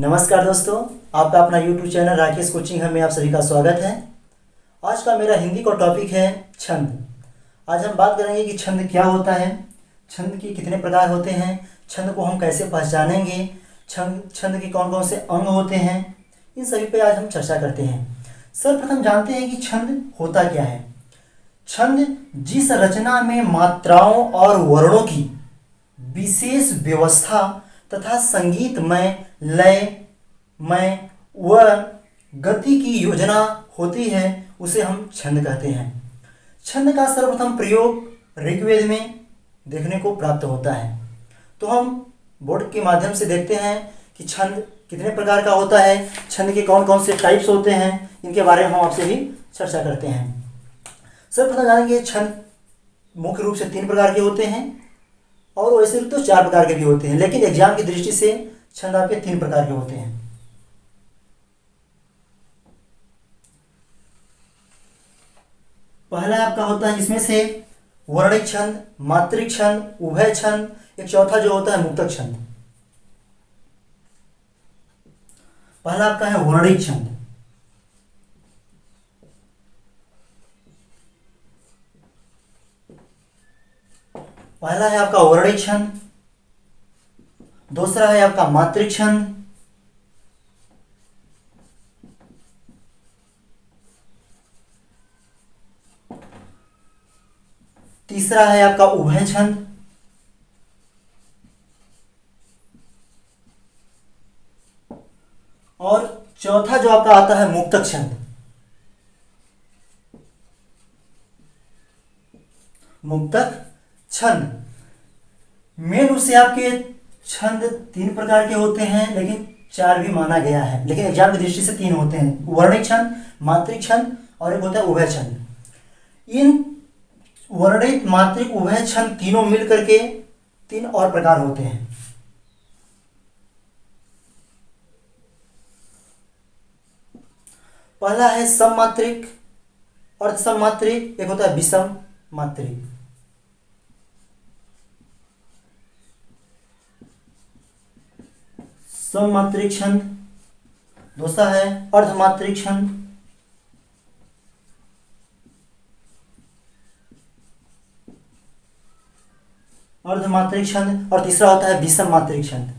नमस्कार दोस्तों, आपका अपना YouTube चैनल राकेश कोचिंग में आप सभी का स्वागत है। आज का मेरा हिंदी का टॉपिक है छंद। आज हम बात करेंगे कि छंद क्या होता है, छंद के कितने प्रकार होते हैं, छंद को हम कैसे पहचानेंगे, छंद के कौन कौन से अंग होते हैं, इन सभी पे आज हम चर्चा करते हैं। सर्वप्रथम जानते हैं कि छंद होता क्या है। छंद जिस रचना में मात्राओं और वर्णों की विशेष व्यवस्था तथा संगीतमय लयमय व गति की योजना होती है, उसे हम छंद कहते हैं। छंद का सर्वप्रथम प्रयोग ऋग्वेद में देखने को प्राप्त होता है। तो हम बोर्ड के माध्यम से देखते हैं कि छंद कितने प्रकार का होता है, छंद के कौन कौन से टाइप्स होते हैं, इनके बारे में हम आपसे भी चर्चा करते हैं। सर्वप्रथम जानेंगे छंद मुख्य रूप से 3 प्रकार के होते हैं और वैसे तो 4 प्रकार के भी होते हैं, लेकिन एग्जाम की दृष्टि से छंद आपके 3 प्रकार के होते हैं। पहला आपका होता है इसमें से वर्णिक छंद, मात्रिक छंद, उभय छंद, एक चौथा जो होता है मुक्तक छंद। पहला आपका है वर्णिक छंद। पहला है आपका वर्णिक छंद, दूसरा है आपका मात्रिक छंद, तीसरा है आपका उभय छंद, और चौथा जो आपका आता है मुक्तक छंद। मुक्तक छंद मेन रूप से आपके छंद 3 प्रकार के होते हैं, लेकिन 4 भी माना गया है, लेकिन एग्जाम की दृष्टि से 3 होते हैं। वर्णिक छंद, मात्रिक छंद और एक होता है उभय छंद। इन वर्णिक, मात्रिक, उभय छंद तीनों मिल करके 3 और प्रकार होते हैं। पहला है सममात्रिक, अर्ध सममात्रिक, एक होता है विषम मात्रिक। सममात्रिक छंद, दूसरा है अर्धमात्रिक छंद, अर्धमात्रिक छंद, और तीसरा होता है विषम मात्रिक छंद।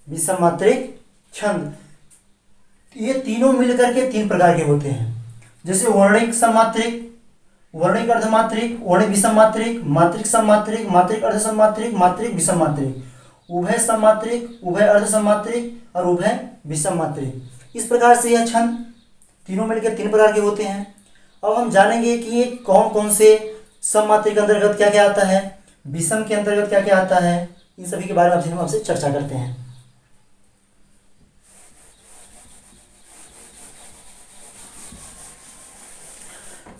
विषम मात्रिक छंद ये तीनों मिलकर के 3 प्रकार के होते हैं। जैसे वर्णिक सममात्रिक, वर्णिक अर्धमात्रिक, वर्णिक विषम मात्रिक, मात्रिक सममात्रिक, मात्रिक अर्ध सममात्रिक, मात्रिक विषम मात्रिक, उभय सममात्रिक, उभय अर्ध सममात्रिक और उभय विषम मात्रिक। इस प्रकार से यह छंद तीनों मिलकर 3 प्रकार के होते हैं। अब हम जानेंगे कि ये कौन कौन से सममात्रिक के अंतर्गत क्या क्या आता है, विषम के अंतर्गत क्या क्या आता है, इन सभी के बारे में हम आपसे चर्चा करते हैं।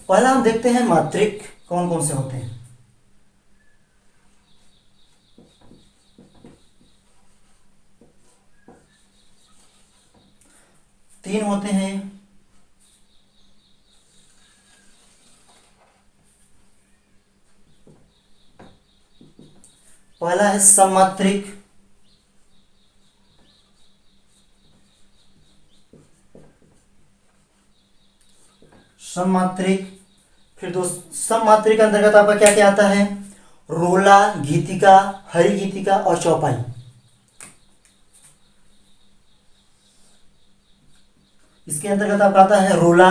पहला हम देखते हैं मात्रिक कौन कौन से होते हैं। तीन होते हैं। पहला है सममात्रिक, सममात्रिक। फिर सममात्रिक के अंतर्गत आपका क्या क्या आता है, रोला, गीतिका, हरि गीतिका और चौपाई। इसके अंतर्गत आपका आता है रोला।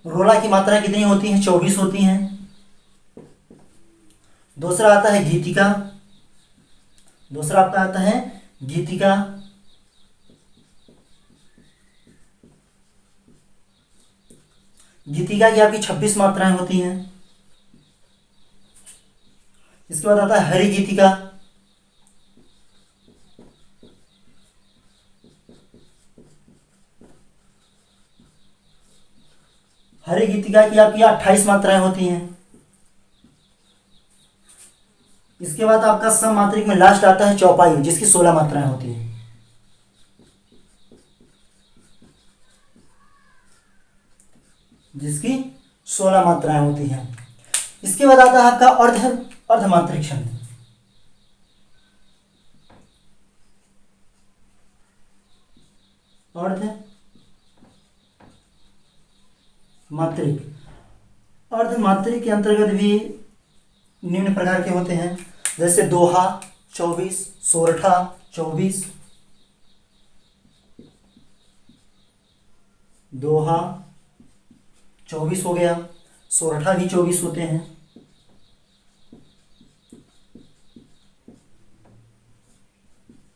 रोला की मात्रा कितनी होती है, 24 होती हैं। दूसरा आता है गीतिका, दूसरा आपका आता है गीतिका। गीतिका की आपकी 26 मात्राएं होती हैं। इसके बाद आता है हरि गीतिका। हरि गीतिका की आपकी 28 मात्राएं होती हैं। इसके बाद आपका सम मात्रिक में लास्ट आता है चौपाई, जिसकी 16 मात्राएं होती है। जिसकी 16 मात्राएं होती हैं। इसके बाद आता है आपका अर्धमात्रिक छंद। अर्धमात्रिक अर्धमात्रिक के अंतर्गत भी निम्न प्रकार के होते हैं, जैसे दोहा 24, सोरठा 24, दोहा 24 हो गया, सोरठा भी 24 होते हैं।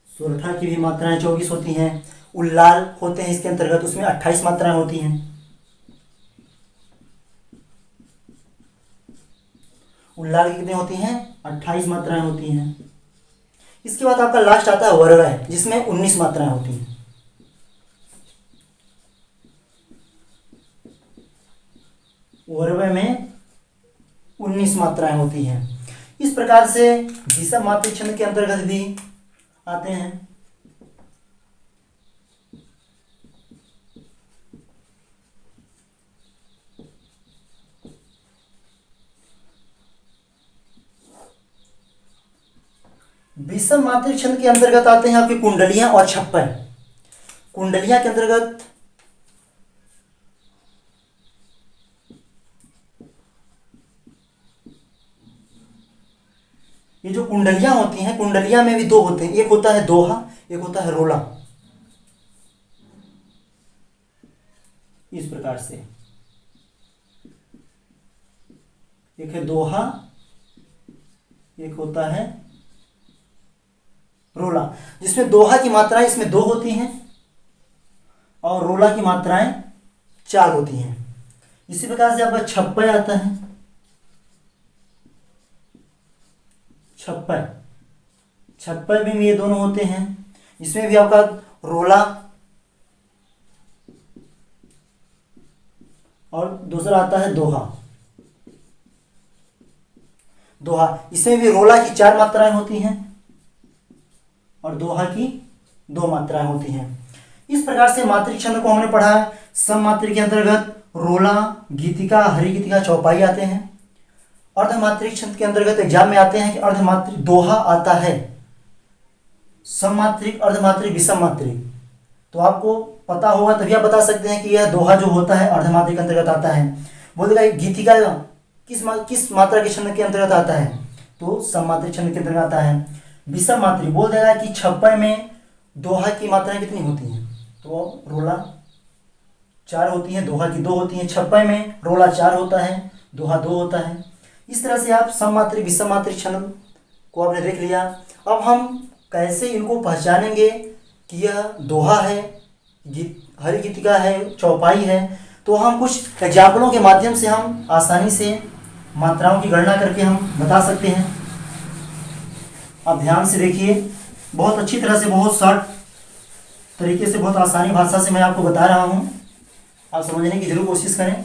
सोरठा की भी मात्राएं 24 होती हैं। उल्लाल होते हैं इसके अंतर्गत, उसमें 28 मात्राएं होती हैं। उल्लाल की कितनी होती हैं? 28 मात्राएं होती हैं। इसके बाद आपका लास्ट आता है वरवय, जिसमें 19 मात्राएं होती हैं। वरवय में 19 मात्राएं होती हैं। इस प्रकार से विषम मात्रिक छंद के अंतर्गत भी आते हैं। विषम मात्रिक छंद के अंतर्गत आते हैं आपकी कुंडलियां और छप्पर। कुंडलियां के अंतर्गत ये जो कुंडलियां होती हैं, कुंडलियां में भी दो होते हैं, एक होता है दोहा, एक होता है रोला। इस प्रकार से एक है दोहा, एक होता है रोला, जिसमें दोहा की मात्राएं इसमें 2 होती हैं और रोला की मात्राएं 4 होती हैं। इसी प्रकार से आपका छप्पर आता है। छप्पर में ये दोनों होते हैं। इसमें भी आपका रोला और दूसरा आता है दोहा। इसमें भी रोला की 4 मात्राएं होती हैं और दोहा की 2 मात्राएं होती हैं। इस प्रकार से मात्रिक छंद को हमने पढ़ा है। सम मात्रिक के अंतर्गत रोला, गीतिका, हरि गीतिका, चौपाई आते हैं। अर्धमात्रिक छंद के अंतर्गत एग्जाम में आते हैं कि अर्धमात्रिक दोहा आता है, सममात्रिक, अर्धमात्रिक, विषम मात्रिक। तो आपको पता होगा तभी आप बता सकते हैं कि यह दोहा जो होता है अर्धमात्रिक के अंतर्गत आता है। बोलेगा गीतिका किस मात्रा के छंद के अंतर्गत आता है, तो सममात्रिक छंद के अंतर्गत आता है। विषम मात्रिक बोल देगा कि छप्पर में दोहा की मात्राएं कितनी होती हैं, तो रोला 4 होती हैं, दोहा की 2 होती हैं। छप्पर में रोला 4 होता है, दोहा 2 होता है। इस तरह से आप सममात्रिक, विषम मात्रिक छंद को आपने देख लिया। अब हम कैसे इनको पहचानेंगे कि यह दोहा है, हरि गीतिका है, चौपाई है, तो हम कुछ एग्जाम्पलों के माध्यम से हम आसानी से मात्राओं की गणना करके हम बता सकते हैं। आप ध्यान से देखिए, बहुत अच्छी तरह से, बहुत शॉर्ट तरीके से, बहुत आसानी भाषा से मैं आपको बता रहा हूँ। आप समझने की जरूर कोशिश करें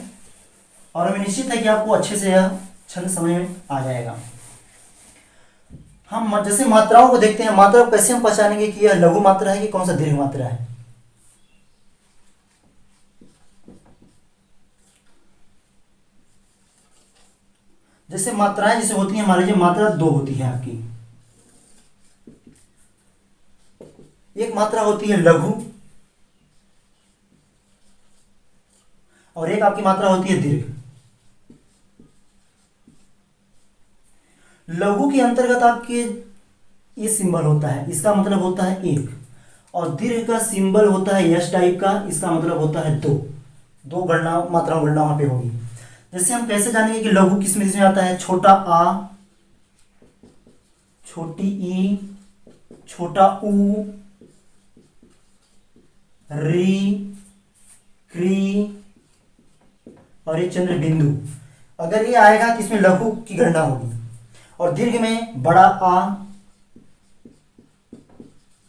और हमें निश्चित है कि आपको अच्छे से यह छंद समझ में आ जाएगा। हम जैसे मात्राओं को देखते हैं, मात्रा को कैसे हम पहचानेंगे कि यह लघु मात्रा है कि कौन सा दीर्घ मात्रा है। जैसे मात्राएं जैसे होती हैं, मान लीजिए मात्रा 2 होती है आपकी। एक मात्रा होती है लघु और एक आपकी मात्रा होती है दीर्घ। लघु के अंतर्गत आपके ये सिंबल होता है, इसका मतलब होता है 1, और दीर्घ का सिंबल होता है यस टाइप का, इसका मतलब होता है 2 गणना, मात्रा गणना वहां पे होगी। जैसे हम कैसे जानेंगे कि लघु किसमें आता है? छोटा आ, छोटी ई, छोटा ऊ, री, क्री और ये चंद्र बिंदु। अगर ये आएगा तो इसमें लघु की गणना होगी। और दीर्घ में बड़ा आ,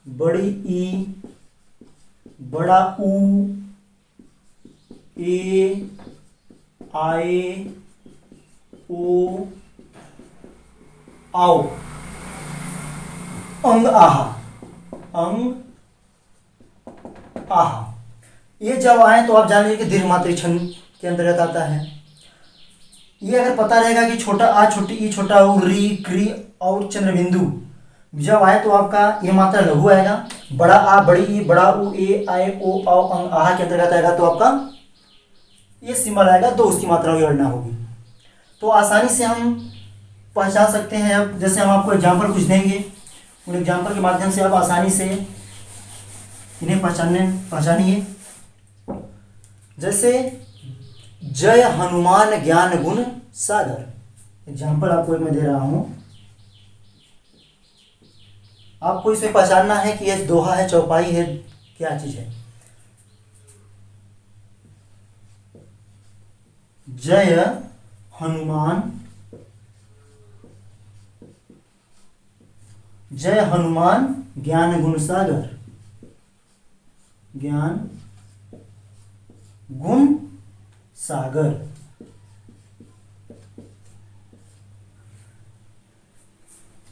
बड़ी ई, बड़ा ऊ, ए, आए, ओ, आओ, अंग आहा, अंग आहा। ये जब आए तो आप जान लीजिए कि दीर्घ मात्रिक छंद के अंतर्गत आता है। ये अगर पता रहेगा कि छोटा आ छोटी ई छोटा ऊ री क्री और चंद्रबिंदु जब आए तो आपका ये मात्रा लघु आएगा। बड़ा आ बड़ी ई बड़ा ऊ ए आए ओ औ अंग आहा के अंतर्गत आएगा तो आपका ये सिंबल आएगा, दो उसकी मात्राओं की गणना होगी। तो आसानी से हम पहचान सकते हैं। अब जैसे हम आपको एग्जाम्पल कुछ देंगे, उन एग्जाम्पल के माध्यम से आप आसानी से इन्हें पहचानिए। जैसे जय हनुमान ज्ञान गुण सागर, एग्जाम्पल आपको एक मैं दे रहा हूं। आपको इसमें पहचानना है कि यह दोहा है, चौपाई है, क्या चीज है। जय हनुमान, जय हनुमान ज्ञान गुण सागर, ज्ञान गुण सागर।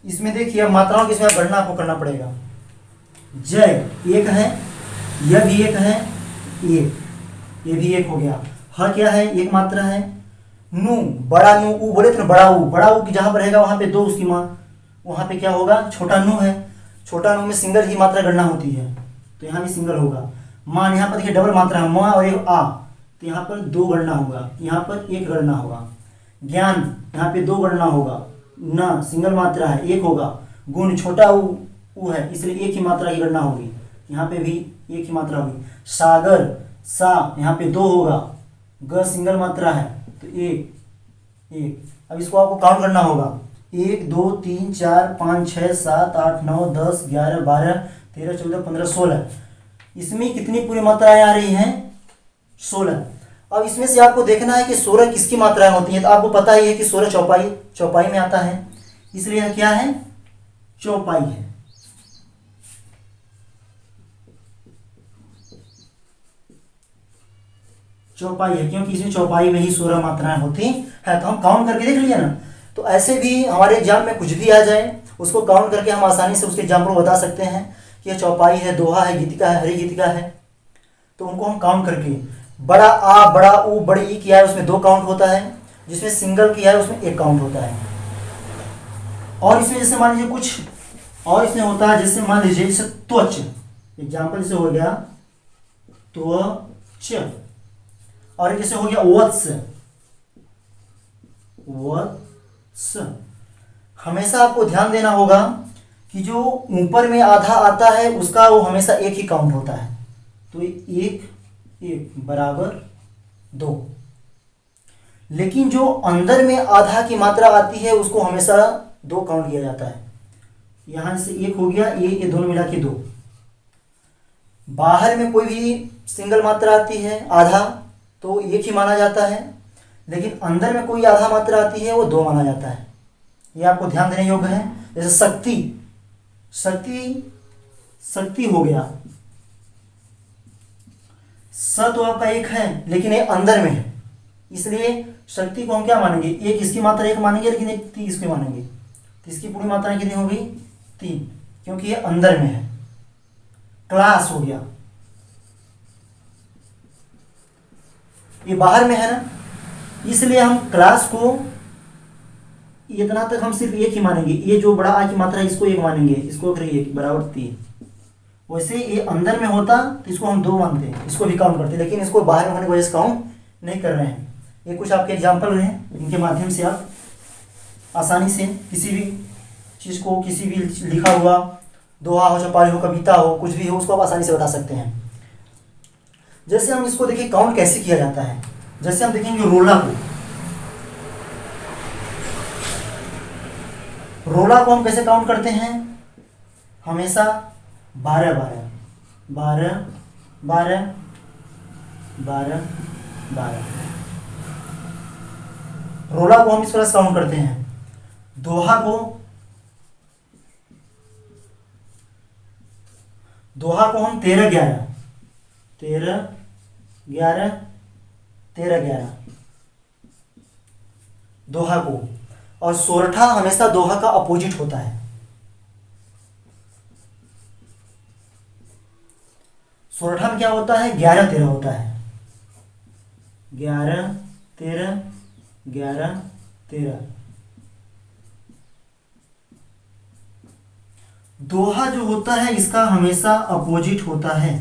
इसमें देखिए अब मात्राओं की इसमें गणना आपको करना पड़ेगा। जय एक है, यह भी एक है, एक, ये भी एक हो गया। ह क्या है, एक मात्रा है। नु बड़ा नु ऊ बोले तो बड़ा ऊ की जहां पर रहेगा वहां पे दो उसकी मां, वहां पे क्या होगा, छोटा नु है। छोटा नु में सिंगल ही मात्रा गणना होती है तो यहाँ भी सिंगल होगा। मान यहाँ पर देखिए डबल मात्रा है, मां और एक आ, तो यहाँ पर दो गणना होगा, यहाँ पर एक गणना होगा। ज्ञान यहाँ पे दो गणना होगा, न सिंगल मात्रा है, एक होगा। गुण छोटा ऊ है इसलिए एक ही मात्रा की गणना होगी, यहाँ पे भी एक ही मात्रा होगी। सागर सा यहाँ पे दो होगा, ग सिंगल मात्रा है तो एक। अब इसको आपको काउंट करना होगा, 1 2 3 4 5 6 7 8 9 10 11 12 13 14 15 16। इसमें कितनी पूरी मात्राएं आ रही हैं, 16। अब इसमें से आपको देखना है कि 16 किसकी मात्राएं होती हैं। तो आपको पता ही है कि 16 चौपाई में आता है, इसलिए यह क्या है, चौपाई है। चौपाई है क्योंकि इसमें चौपाई में ही 16 मात्राएं होती है। तो हम काउंट करके देख लिया ना। तो ऐसे भी हमारे एग्जाम में कुछ भी आ जाए उसको काउंट करके हम आसानी से उसके एग्जाम्पल बता सकते हैं कि यह चौपाई है, दोहा है, गीतिका है, हरी गीतिका है। तो उनको हम काउंट करके, बड़ा आ बड़ा ऊ बड़ी ई किया है उसमें 2 काउंट होता है, जिसमें सिंगल किया है उसमें 1 काउंट होता है। और इसमें जैसे मान लीजिए कुछ और इसमें होता है, जैसे मान लीजिए जैसे त्वच, एग्जाम्पल जैसे हो गया त्वच, और एक जैसे हो गया वत्स, हमेशा आपको ध्यान देना होगा कि जो ऊपर में आधा आता है उसका वो हमेशा एक ही काउंट होता है। तो एक बराबर 2, लेकिन जो अंदर में आधा की मात्रा आती है उसको हमेशा 2 काउंट किया जाता है। यहां से 1 हो गया, ये दोनों मिला के 2। बाहर में कोई भी सिंगल मात्रा आती है आधा तो 1 ही माना जाता है, लेकिन अंदर में कोई आधा मात्रा आती है वो 2 माना जाता है। ये आपको ध्यान देने योग्य है। जैसे शक्ति हो गया, स तो आपका 1 है लेकिन ये अंदर में है, इसलिए शक्ति को हम क्या मानेंगे, एक इसकी मात्रा 1 मानेंगे लेकिन एक 3 इसकी मानेंगे। तो इसकी पूरी मात्रा कितनी होगी, 3, क्योंकि ये अंदर में है। क्लास हो गया, ये बाहर में है ना, इसलिए हम क्लास को इतना तक हम सिर्फ 1 ही मानेंगे। ये जो बड़ा आ की मात्रा है इसको 1 मानेंगे, इसको 1 बराबर 3। वैसे ये अंदर में होता तो इसको हम 2 मानते हैं, इसको भी काउंट करते, लेकिन इसको बाहर में होने की वजह से काउंट नहीं कर रहे हैं। ये कुछ आपके एग्जाम्पल हैं, इनके माध्यम से आप आसानी से किसी भी चीज़ को, किसी भी लिखा हुआ दोहा हो, चौपाई हो, कविता हो, कुछ भी हो, उसको आप आसानी से बता सकते हैं। जैसे हम इसको देखिए काउंट कैसे किया जाता है। जैसे हम देखेंगे रोला को हम कैसे काउंट करते हैं, हमेशा 12 12 12 12 12। रोला को हम इस तरह से काउंट करते हैं। दोहा को हम 13 11 13 11 13 11 दोहा को। और सोरठा हमेशा दोहा का अपोजिट होता है। सोरठा में क्या होता है, 11 13 होता है। 11 13 11 13। दोहा जो होता है इसका हमेशा अपोजिट होता है।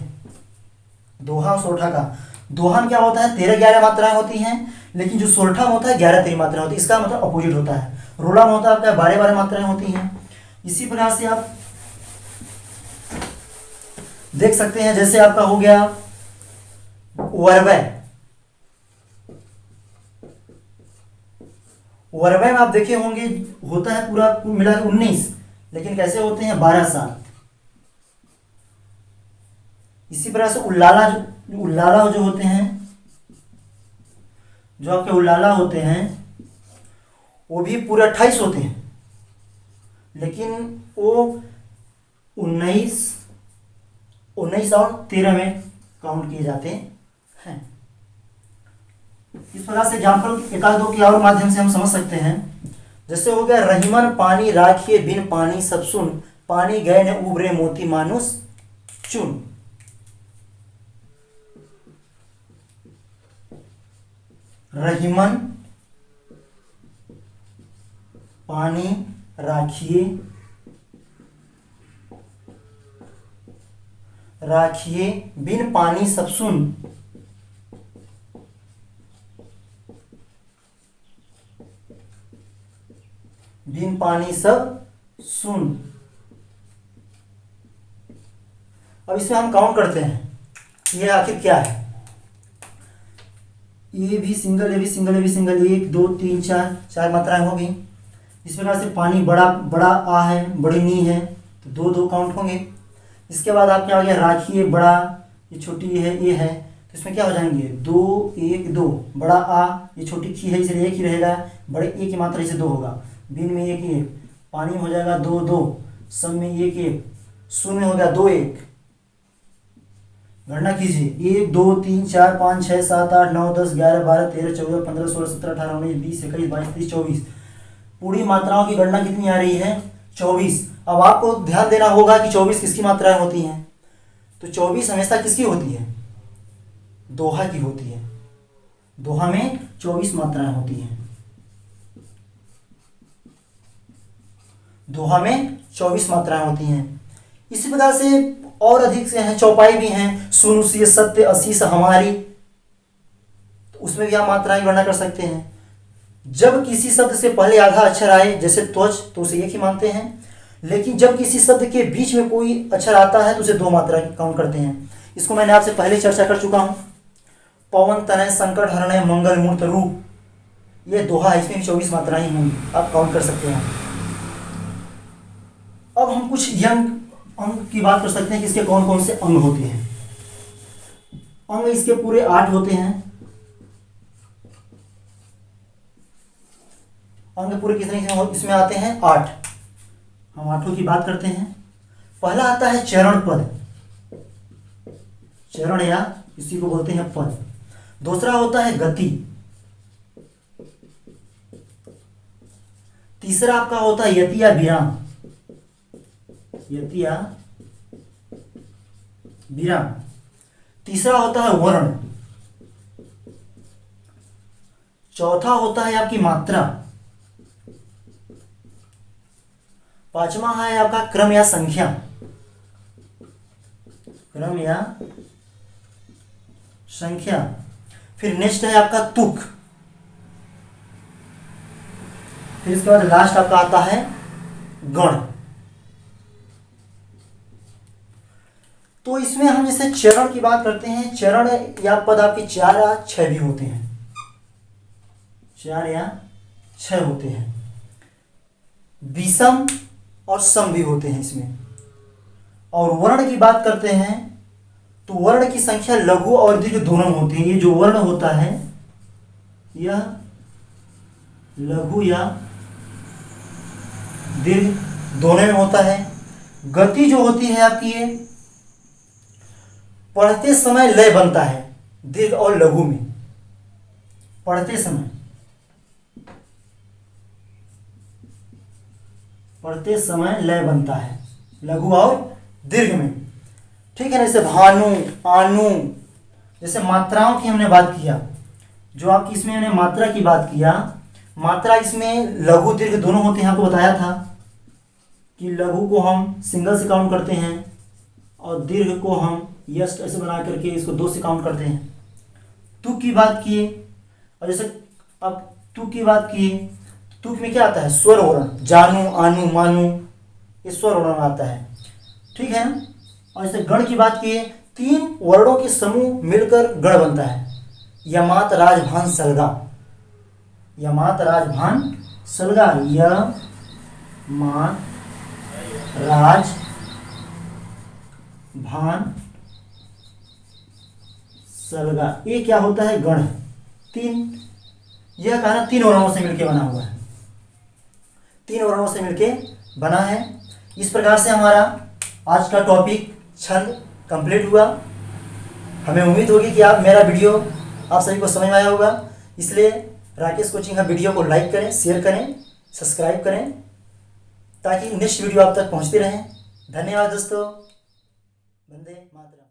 दोहा और सोरठा का, दोहा में क्या होता है 13 11 मात्राएं होती हैं, लेकिन जो सोरठा में होता है 11 13 मात्राएं होती है। इसका मतलब अपोजिट होता है। रोला में होता है आपका 12 12 मात्राएं होती हैं। इसी प्रकार से आप देख सकते हैं, जैसे आपका हो गया वरवै। वरवै में आप देखे होंगे होता है पूरा मिला 19, लेकिन कैसे होते हैं 12 साल। इसी प्रकार से उल्लाला जो होते हैं, जो आपके उल्लाला होते हैं वो भी पूरे 28 होते हैं, लेकिन वो 19 और 13 में काउंट किए जाते हैं। इस प्रकार से एग्जाम्पल एक आध दो के और माध्यम से हम समझ सकते हैं। जैसे हो गया रहीमन पानी राखिए बिन पानी सब सुन, पानी गए न उबरे मोती मानुस चुन। रहीमन पानी राखिए बिन पानी सब सुन, बिन पानी सब सुन। अब इसमें हम काउंट करते हैं ये आखिर क्या है। ए भी सिंगल, ए भी सिंगल, ए भी सिंगल, 1 2 3 4 4 मात्राएं हो गई। इस प्रकार से पानी बड़ा बड़ा आ है, बड़ी नी है, तो 2 2 काउंट होंगे। इसके बाद आप क्या हो गया राखिए बड़ा, ये छोटी है ये है, तो इसमें क्या हो जाएंगे 2 1 2। बड़ा आ ये छोटी खी है इसलिए 1 ही रहेगा, बड़े ए की मात्रा से 2 होगा। बिन में 1 1, पानी में हो जाएगा 2 2, सब में 1 1, सुन में हो गया 2 1। गणना कीजिए 1 2 3 4 5 6 7 8 9 10 11 12 13 14 15 16 17 18 19 20 21 22 23 24। पूरी मात्राओं की गणना कितनी आ रही है 24। अब आपको ध्यान देना होगा कि 24 किसकी मात्राएं होती हैं। तो 24 हमेशा किसकी होती है, दोहा की होती है। दोहा में 24 मात्राएं होती हैं। दोहा में 24 मात्राएं होती हैं। इसी प्रकार से और अधिक से हैं, चौपाई भी हैं, सुन सत्य असीस हमारी, तो उसमें भी आप मात्राएं गणना कर सकते हैं। जब किसी शब्द से पहले आधा अक्षर आए, जैसे त्वच, तो उसे एक ही मानते हैं, लेकिन जब किसी शब्द के बीच में कोई अक्षर आता है तो उसे 2 मात्राएं काउंट करते हैं। इसको मैंने आपसे पहले चर्चा कर चुका हूं। पवन तनय संकट हरणय मंगल मूर्त रूप, ये दोहा है, इसमें भी 24 मात्राएं होंगी, आप काउंट कर सकते हैं। अब हम कुछ यंग अंग की बात कर सकते हैं कि इसके कौन कौन से अंग होते हैं। अंग इसके पूरे 8 होते हैं। अंग पूरे कितने इसमें आते हैं 8। हम 8 की बात करते हैं। पहला आता है चरण पद, चरण या इसी को बोलते हैं पद। दूसरा होता है गति। तीसरा आपका होता है यति या विराम, यति या विराम। तीसरा होता है वर्ण। चौथा होता है आपकी मात्रा। पांचवा है आपका क्रम या संख्या, क्रम या संख्या। फिर नेक्स्ट है आपका तुक। फिर इसके बाद लास्ट आपका आता है गण। तो इसमें हम जैसे चरण की बात करते हैं, चरण या पद आपके 4 या 6 भी होते हैं, 4 या 6 होते हैं। विषम और सम भी होते हैं इसमें। और वर्ण की बात करते हैं तो वर्ण की संख्या लघु और दीर्घ दोनों होती है। ये जो वर्ण होता है यह लघु या दीर्घ दोनों में होता है। गति जो होती है आपकी ये पढ़ते समय लय बनता है, दीर्घ और लघु में। पढ़ते समय लय बनता है लघु और दीर्घ में, ठीक है ना। जैसे भानु, आनु, जैसे मात्राओं की हमने बात किया, जो आपकी इसमें मैंने मात्रा की बात किया, मात्रा इसमें लघु दीर्घ दोनों होते हैं, आपको बताया था कि लघु को हम सिंगल से काउंट करते हैं और दीर्घ को हम यस्ट ऐसे बना करके इसको 2 से काउंट करते हैं। तुक की बात किए, और जैसे अब तुक की बात किए, तुक में क्या आता है? स्वर ओरण, जानू आनू मानू, ये स्वर ओरण आता है, ठीक है। और जैसे गण की बात किए, 3 वर्णों के समूह मिलकर गण बनता है। यमात राजभान सलगा, यमात राजभान सलगा, यमात राज भान सलगा, ये क्या होता है? गण। 3, यह कहना 3 वर्णों से मिलकर बना हुआ है, 3 वर्णों से मिलकर बना है। इस प्रकार से हमारा आज का टॉपिक छंद कंप्लीट हुआ। हमें उम्मीद होगी कि मेरा वीडियो आप सभी को समझ में आया होगा। इसलिए राकेश कोचिंग का वीडियो को लाइक करें, शेयर करें, सब्सक्राइब करें, ताकि नेक्स्ट वीडियो आप तक पहुंचती रहें। धन्यवाद दोस्तों। वंदे मातरम।